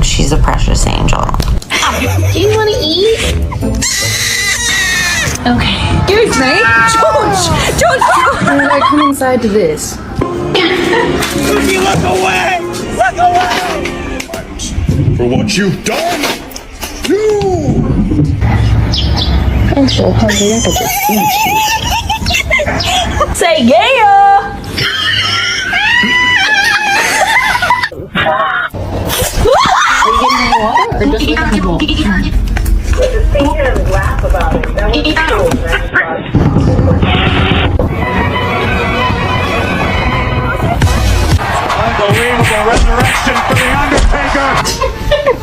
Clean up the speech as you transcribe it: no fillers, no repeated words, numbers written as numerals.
She's a precious angel. Do you want to eat? Okay. Excuse me? George! I come inside to this. Suki, look away! Look away! For what you've done! You! I'm so hungry, I could just eat you. Say yeah! Unbelievable resurrection for The Undertaker!